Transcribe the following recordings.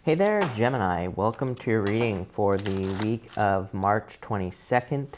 Hey there, Gemini. Welcome to your reading for the week of March 22nd.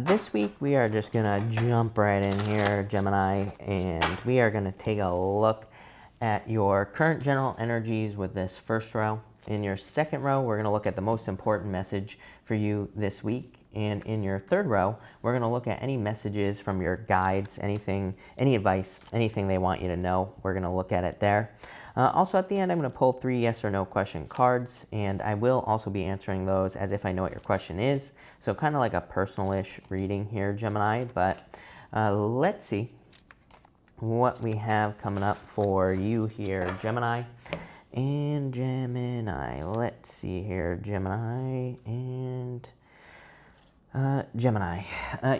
This week we are just going to jump right in here, Gemini, and we are going to take a look at your current general energies with this first row. In your second row, we're going to look at the most important message for you this week. And in your third row, we're going to look at any messages from your guides, anything, any advice, anything they want you to know. We're going to look at it there. Also, at the end, I'm going to pull 3 yes or no question cards, and I will also be answering those as if I know what your question is. So kind of like a personalish reading here, Gemini. But let's see what we have coming up for you here, Gemini. And Gemini, let's see here, Gemini and Gemini.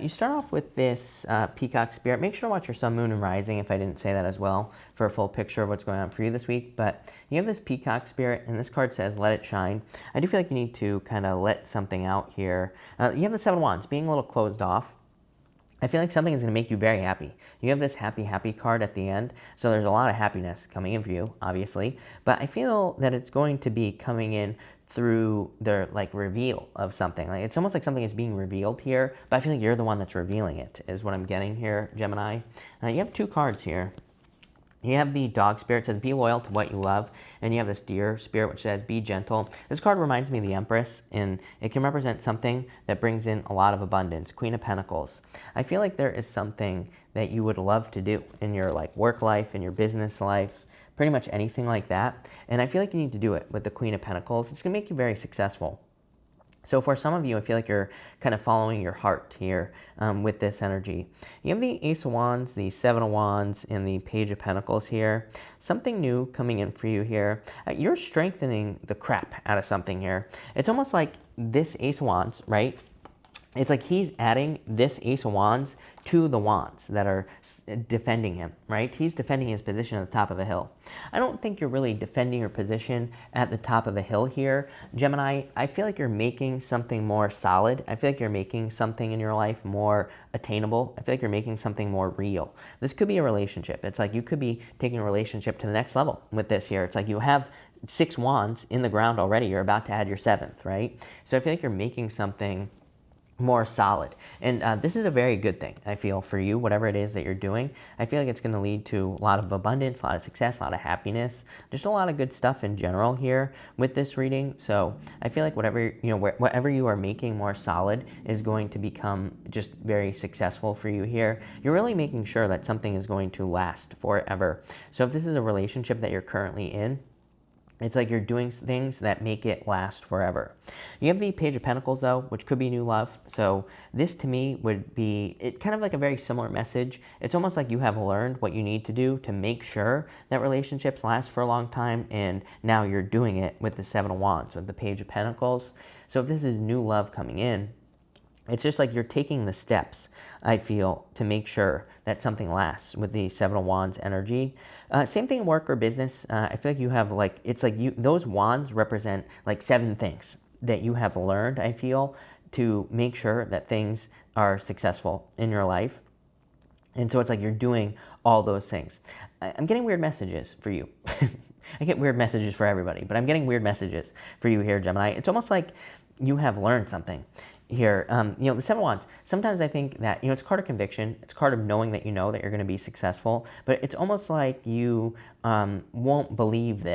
You start off with this peacock spirit. Make sure to watch your sun, moon, and rising if I didn't say that as well for a full picture of what's going on for you this week. But you have this peacock spirit, and this card says, let it shine. I do feel like you need to kind of let something out here. You have the 7 of Wands, being a little closed off. I feel like something is going to make you very happy. You have this happy, happy card at the end, so there's a lot of happiness coming in for you, obviously. But I feel that it's going to be coming in through the reveal of something. Like it's almost like something is being revealed here, but I feel like you're the one that's revealing it, is what I'm getting here, Gemini. You have 2 cards here. You have the dog spirit, says be loyal to what you love, and you have this deer spirit, which says be gentle. This card reminds me of the Empress, and it can represent something that brings in a lot of abundance. Queen of Pentacles. I feel like there is something that you would love to do in your work life, in your business life, pretty much anything like that. And I feel like you need to do it with the Queen of Pentacles. It's going to make you very successful. So for some of you, I feel like you're kind of following your heart here with this energy. You have the Ace of Wands, the 7 of Wands, and the Page of Pentacles here. Something new coming in for you here. You're strengthening the crap out of something here. It's almost like this Ace of Wands, right? It's like he's adding this Ace of Wands to the wands that are defending him, right? He's defending his position at the top of the hill. I don't think you're really defending your position at the top of the hill here, Gemini. I feel like you're making something more solid. I feel like you're making something in your life more attainable. I feel like you're making something more real. This could be a relationship. It's like you could be taking a relationship to the next level with this here. It's like you have 6 wands in the ground already. You're about to add your 7th, right? So I feel like you're making something more solid. And this is a very good thing, I feel, for you, whatever it is that you're doing. I feel like it's going to lead to a lot of abundance, a lot of success, a lot of happiness, just a lot of good stuff in general here with this reading. So I feel like whatever you are making more solid is going to become just very successful for you here. You're really making sure that something is going to last forever. So if this is a relationship that you're currently in, it's like you're doing things that make it last forever. You have the Page of Pentacles, though, which could be new love. So this, to me, would be kind of like a very similar message. It's almost like you have learned what you need to do to make sure that relationships last for a long time, and now you're doing it with the 7 of Wands, with the Page of Pentacles. So if this is new love coming in, it's just like you're taking the steps, I feel, to make sure that something lasts with the 7 of Wands energy. Same thing in work or business. I feel like you have those wands represent 7 things that you have learned, I feel, to make sure that things are successful in your life. And so it's like you're doing all those things. I'm getting weird messages for you. I get weird messages for everybody, but I'm getting weird messages for you here, Gemini. It's almost like you have learned something here. The 7 of Wands, sometimes I think that, it's a card of conviction. It's a card of knowing that you know that you're going to be successful, but it's almost like you won't believe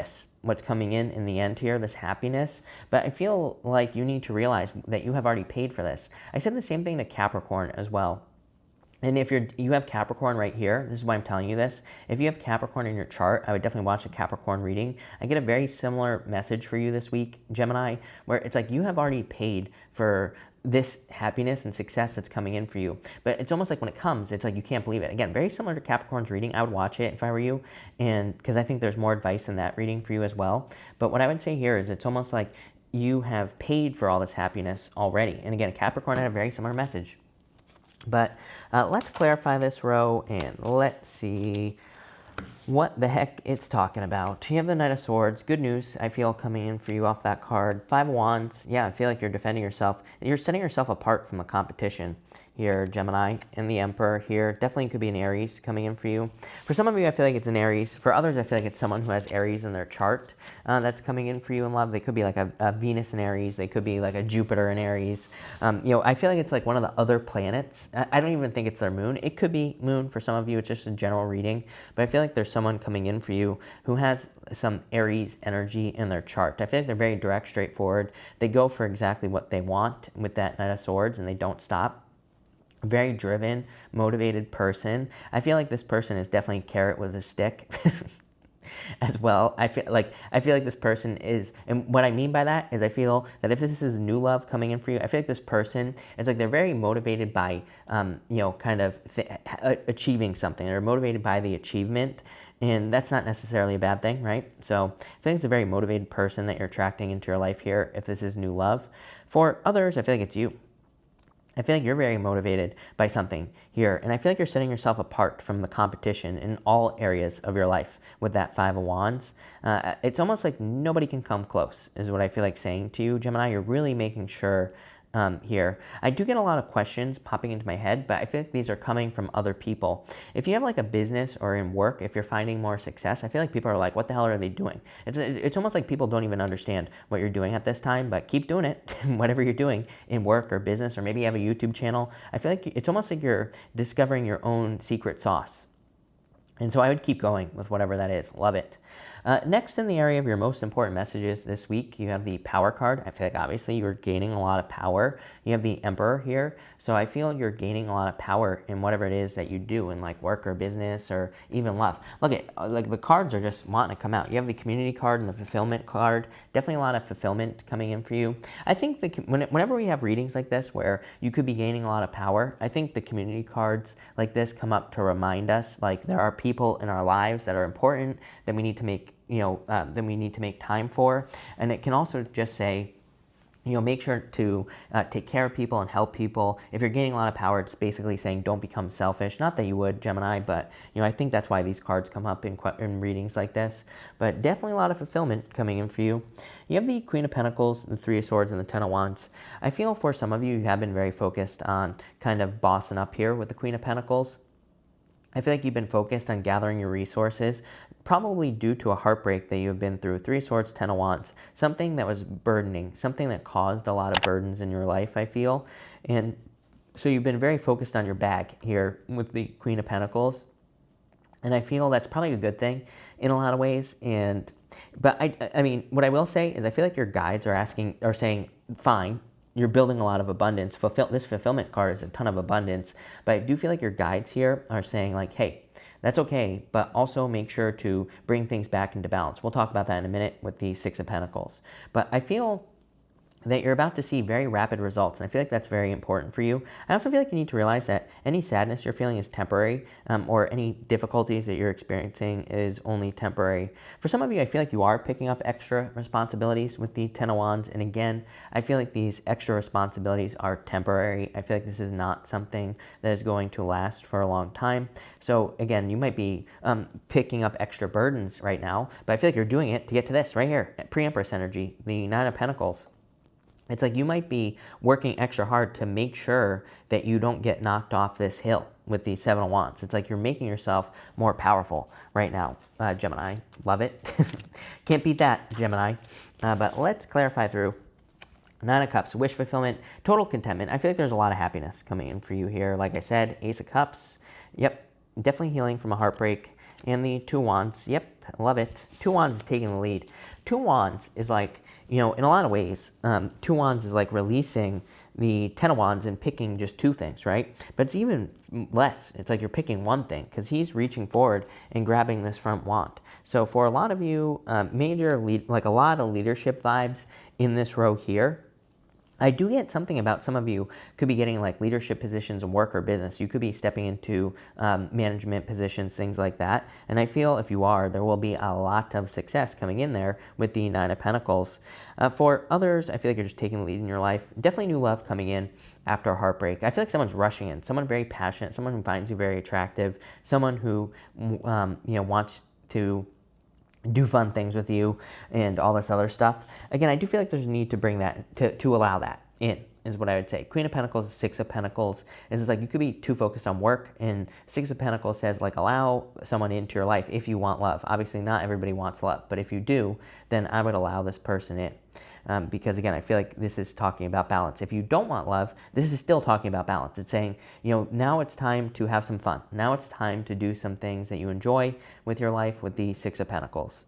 what's coming in the end here, this happiness. But I feel like you need to realize that you have already paid for this. I said the same thing to Capricorn as well. And if you have Capricorn right here, this is why I'm telling you this. If you have Capricorn in your chart, I would definitely watch a Capricorn reading. I get a very similar message for you this week, Gemini, where it's like you have already paid for this happiness and success that's coming in for you. But it's almost like when it comes, it's like you can't believe it. Again, very similar to Capricorn's reading. I would watch it if I were you, and because I think there's more advice in that reading for you as well. But what I would say here is it's almost like you have paid for all this happiness already. And again, Capricorn had a very similar message. But let's clarify this row, and let's see what the heck it's talking about. You have the Knight of Swords. Good news, I feel, coming in for you off that card. 5 of Wands. Yeah, I feel like you're defending yourself. You're setting yourself apart from the competition here, Gemini, and the Emperor here. Definitely could be an Aries coming in for you. For some of you, I feel like it's an Aries. For others, I feel like it's someone who has Aries in their chart that's coming in for you in love. They could be like a Venus in Aries. They could be like a Jupiter in Aries. I feel like it's like one of the other planets. I don't even think it's their moon. It could be moon for some of you. It's just a general reading. But I feel like there's someone coming in for you who has some Aries energy in their chart. I feel like they're very direct, straightforward. They go for exactly what they want with that Knight of Swords, and they don't stop. Very driven, motivated person. I feel like this person is definitely a carrot with a stick as well. I feel like this person is, and what I mean by that is I feel that if this is new love coming in for you, I feel like this person is like they're very motivated by, achieving something. They're motivated by the achievement. And that's not necessarily a bad thing, right? So I think it's a very motivated person that you're attracting into your life here if this is new love. For others, I feel like it's you. I feel like you're very motivated by something here, and I feel like you're setting yourself apart from the competition in all areas of your life with that Five of Wands. It's almost like nobody can come close, is what I feel like saying to you, Gemini. You're really making sure here. I do get a lot of questions popping into my head, but I feel like these are coming from other people. If you have like a business or in work, if you're finding more success, I feel like people are like, what the hell are they doing? It's almost like people don't even understand what you're doing at this time, but keep doing it, whatever you're doing in work or business, or maybe you have a YouTube channel. I feel like it's almost like you're discovering your own secret sauce. And so I would keep going with whatever that is. Love it. Next, in the area of your most important messages this week, you have the Power card. I feel like obviously you're gaining a lot of power. You have the Emperor here. So I feel you're gaining a lot of power in whatever it is that you do in like work or business or even love. Look at like the cards are just wanting to come out. You have the Community card and the Fulfillment card. Definitely a lot of fulfillment coming in for you. I think whenever we have readings like this where you could be gaining a lot of power, I think the Community cards like this come up to remind us like there are people in our lives that are important that we need to make then we need to make time for. And it can also just say, make sure to take care of people and help people. If you're gaining a lot of power, it's basically saying don't become selfish. Not that you would, Gemini, but I think that's why these cards come up in readings like this. But definitely a lot of fulfillment coming in for you. You have the Queen of Pentacles, the Three of Swords, and the Ten of Wands. I feel for some of you, you have been very focused on kind of bossing up here with the Queen of Pentacles. I feel like you've been focused on gathering your resources, probably due to a heartbreak that you've been through. Three of Swords, Ten of Wands. Something that was burdening, something that caused a lot of burdens in your life, I feel. And so you've been very focused on your bag here with the Queen of Pentacles. And I feel that's probably a good thing in a lot of ways. But I mean, what I will say is I feel like your guides are saying, fine, you're building a lot of abundance. This fulfillment card is a ton of abundance, but I do feel like your guides here are saying like, hey, that's okay, but also make sure to bring things back into balance. We'll talk about that in a minute with the Six of Pentacles. But I feel that you're about to see very rapid results, and I feel like that's very important for you. I also feel like you need to realize that any sadness you're feeling is temporary, or any difficulties that you're experiencing is only temporary. For some of you, I feel like you are picking up extra responsibilities with the Ten of Wands, and again, I feel like these extra responsibilities are temporary. I feel like this is not something that is going to last for a long time. So again, you might be picking up extra burdens right now, but I feel like you're doing it to get to this right here, pre-Empress energy, the Nine of Pentacles. It's like you might be working extra hard to make sure that you don't get knocked off this hill with the Seven of Wands. It's like you're making yourself more powerful right now, Gemini. Love it. Can't beat that, Gemini. But let's clarify through. Nine of Cups, wish fulfillment, total contentment. I feel like there's a lot of happiness coming in for you here. Like I said, Ace of Cups. Yep, definitely healing from a heartbreak. And the Two of Wands. Yep, love it. Two of Wands is taking the lead. Two of Wands is like, in a lot of ways, Two of Wands is like releasing the Ten of Wands and picking just two things, right? But it's even less. It's like you're picking one thing because he's reaching forward and grabbing this front wand. So for a lot of you, a lot of leadership vibes in this row here. I do get something about some of you could be getting like leadership positions in work or business. You could be stepping into management positions, things like that. And I feel if you are, there will be a lot of success coming in there with the Nine of Pentacles. For others, I feel like you're just taking the lead in your life. Definitely new love coming in after a heartbreak. I feel like someone's rushing in, someone very passionate, someone who finds you very attractive, someone who wants to do fun things with you and all this other stuff. Again, I do feel like there's a need to bring that, to allow that in is what I would say. Queen of Pentacles, Six of Pentacles is like you could be too focused on work, and Six of Pentacles says like allow someone into your life if you want love. Obviously not everybody wants love, but if you do, then I would allow this person in. Because again, I feel like this is talking about balance. If you don't want love, this is still talking about balance. It's saying, you know, now it's time to have some fun. Now it's time to do some things that you enjoy with your life with the Six of Pentacles.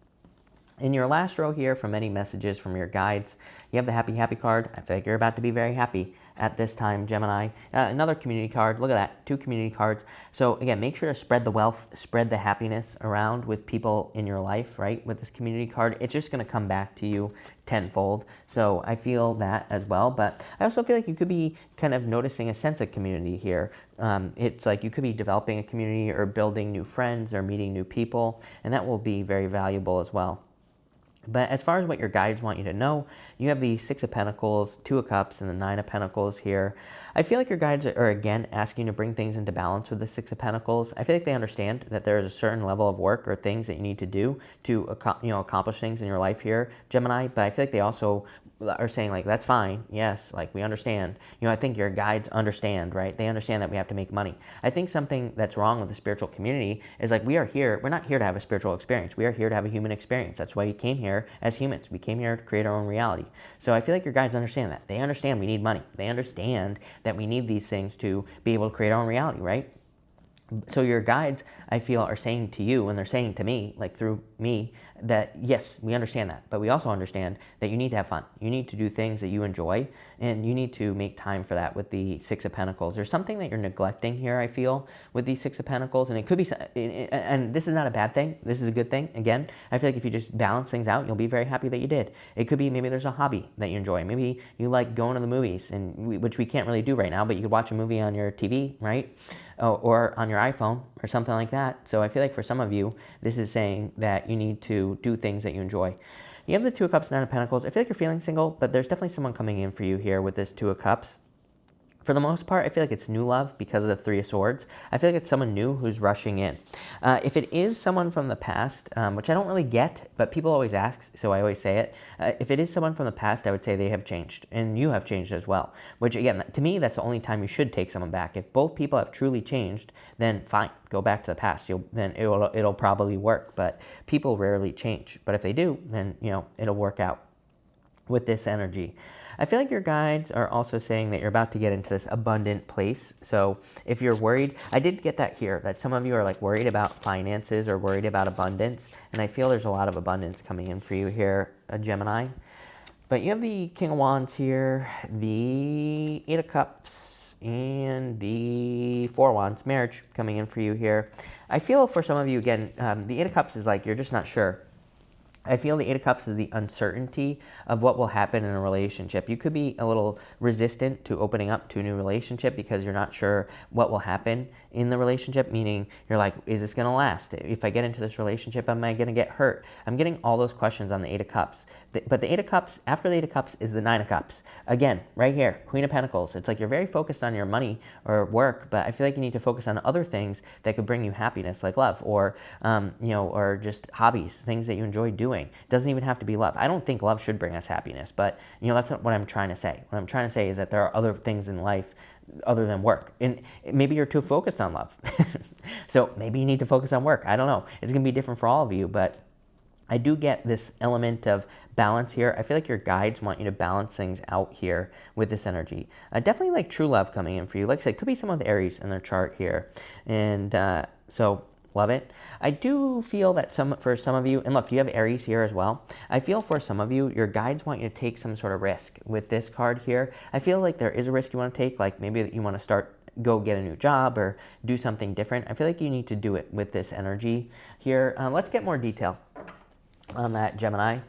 In your last row here, from any messages from your guides, you have the happy, happy card. I feel like you're about to be very happy at this time, Gemini. Another community card. Look at that, 2 community cards. So again, make sure to spread the wealth, spread the happiness around with people in your life, right? With this community card, it's just going to come back to you tenfold. So I feel that as well. But I also feel like you could be kind of noticing a sense of community here. It's like you could be developing a community or building new friends or meeting new people, and that will be very valuable as well. But as far as what your guides want you to know, you have the Six of Pentacles, 2 of Cups, and the 9 of Pentacles here. I feel like your guides are again asking you to bring things into balance with the Six of Pentacles. I feel like they understand that there is a certain level of work or things that you need to do to accomplish things in your life here, Gemini. But I feel like they also are saying like, that's fine. Yes, like we understand. I think your guides understand, right? They understand that we have to make money. I think something that's wrong with the spiritual community is like we're not here to have a spiritual experience. We are here to have a human experience. That's why we came here as humans. We came here to create our own reality. So I feel like your guides understand that. They understand we need money. They understand that we need these things to be able to create our own reality, right? So your guides, I feel, are saying to you, and they're saying to me, like through me, that yes, we understand that, but we also understand that you need to have fun. You need to do things that you enjoy, and you need to make time for that with the Six of Pentacles. There's something that you're neglecting here, I feel, with the Six of Pentacles, and it could be, and this is not a bad thing. This is a good thing. Again, I feel like if you just balance things out, you'll be very happy that you did. It could be maybe there's a hobby that you enjoy. Maybe you like going to the movies, which we can't really do right now, but you could watch a movie on your TV, right? Or on your iPhone or something like that. So I feel like for some of you, this is saying that you need to do things that you enjoy. You have the Two of Cups, Nine of Pentacles. I feel like you're feeling single, but there's definitely someone coming in for you here with this Two of Cups. For the most part, I feel like it's new love because of the Three of Swords. I feel like it's someone new who's rushing in. If it is someone from the past, which I don't really get, but people always ask, so I always say it. If it is someone from the past, I would say they have changed, and you have changed as well. Which, again, to me, that's the only time you should take someone back. If both people have truly changed, then fine, go back to the past. Then it'll probably work, but people rarely change. But if they do, then, it'll work out with this energy. I feel like your guides are also saying that you're about to get into this abundant place. So if you're worried, I did get that here, that some of you are like worried about finances or worried about abundance. And I feel there's a lot of abundance coming in for you here, Gemini. But you have the King of Wands here, the Eight of Cups, and the Four of Wands, marriage coming in for you here. I feel for some of you, again, the Eight of Cups is like you're just not sure. I feel the Eight of Cups is the uncertainty of what will happen in a relationship. You could be a little resistant to opening up to a new relationship because you're not sure what will happen in the relationship, meaning you're like, is this going to last? If I get into this relationship, am I going to get hurt? I'm getting all those questions on the Eight of Cups. But the Eight of Cups, after the Eight of Cups, is the Nine of Cups. Again, right here, Queen of Pentacles. It's like you're very focused on your money or work, but I feel like you need to focus on other things that could bring you happiness, like love or, or just hobbies, things that you enjoy doing. It doesn't even have to be love. I don't think love should bring us happiness, but that's not what I'm trying to say. What I'm trying to say is that there are other things in life other than work. And maybe you're too focused on love. So maybe you need to focus on work. I don't know. It's going to be different for all of you, but I do get this element of balance here. I feel like your guides want you to balance things out here with this energy. Definitely like true love coming in for you. Like I said, it could be someone with Aries in their chart here. And so love it. I do feel that for some of you, and look, you have Aries here as well. I feel for some of you, your guides want you to take some sort of risk with this card here. I feel like there is a risk you want to take, like maybe that you want to go get a new job or do something different. I feel like you need to do it with this energy here. Let's get more detail on that, Gemini.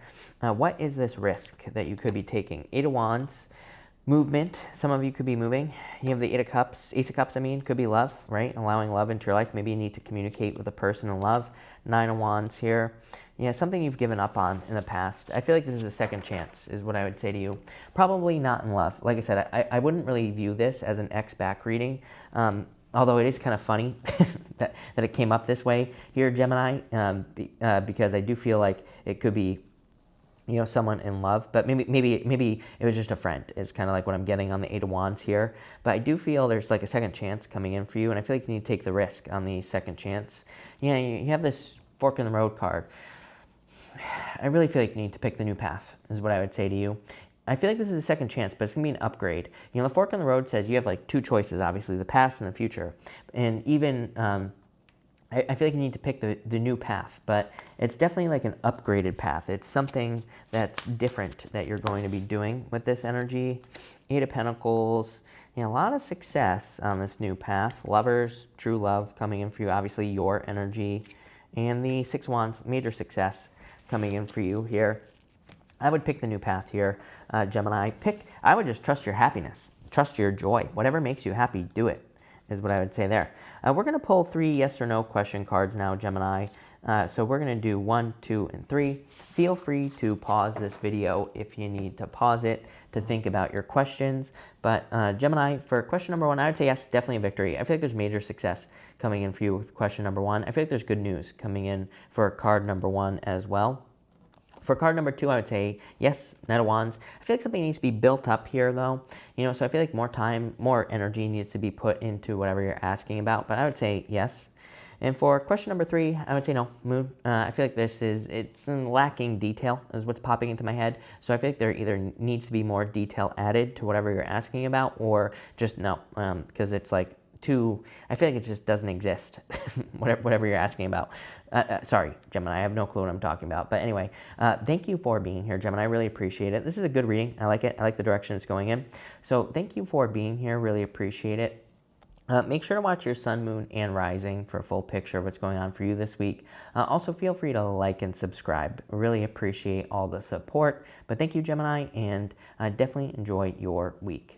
What is this risk that you could be taking? Eight of Wands. Movement. Some of you could be moving. You have the Eight of Cups. Ace of Cups, could be love, right? Allowing love into your life. Maybe you need to communicate with a person in love. Nine of Wands here. Yeah, something you've given up on in the past. I feel like this is a second chance, is what I would say to you. Probably not in love. Like I said, I wouldn't really view this as an ex-back reading, although it is kind of funny that it came up this way here, Gemini, because I do feel like it could be someone in love, but maybe it was just a friend is kind of like what I'm getting on the Eight of Wands here. But I do feel there's like a second chance coming in for you, and I feel like you need to take the risk on the second chance. You have this fork in the road card. I really feel like you need to pick the new path, is what I would say to you. I feel like this is a second chance, but it's going to be an upgrade. The fork in the road says you have like two choices, obviously, the past and the future. And even, I feel like you need to pick the new path, but it's definitely like an upgraded path. It's something that's different that you're going to be doing with this energy. Eight of Pentacles, a lot of success on this new path. Lovers, true love coming in for you, obviously your energy. And the Six of Wands, major success coming in for you here. I would pick the new path here, Gemini. I would just trust your happiness, trust your joy. Whatever makes you happy, do it, is what I would say there. We're going to pull 3 yes or no question cards now, Gemini. So we're going to do 1, 2, and 3. Feel free to pause this video if you need to pause it to think about your questions. But Gemini, for question number 1, I would say yes, definitely a victory. I feel like there's major success coming in for you with question number 1. I feel like there's good news coming in for card number 1 as well. For card number 2, I would say yes, Knight of Wands. I feel like something needs to be built up here, though. So I feel like more time, more energy needs to be put into whatever you're asking about. But I would say yes. And for question number 3, I would say no, Moon. I feel like it's lacking detail is what's popping into my head. So I feel like there either needs to be more detail added to whatever you're asking about, or just no, because it's like I feel like it just doesn't exist, whatever you're asking about. Sorry, Gemini, I have no clue what I'm talking about. But anyway, thank you for being here, Gemini. I really appreciate it. This is a good reading. I like it. I like the direction it's going in. So thank you for being here. Really appreciate it. Make sure to watch your sun, moon, and rising for a full picture of what's going on for you this week. Also, feel free to like and subscribe. Really appreciate all the support. But thank you, Gemini, and definitely enjoy your week.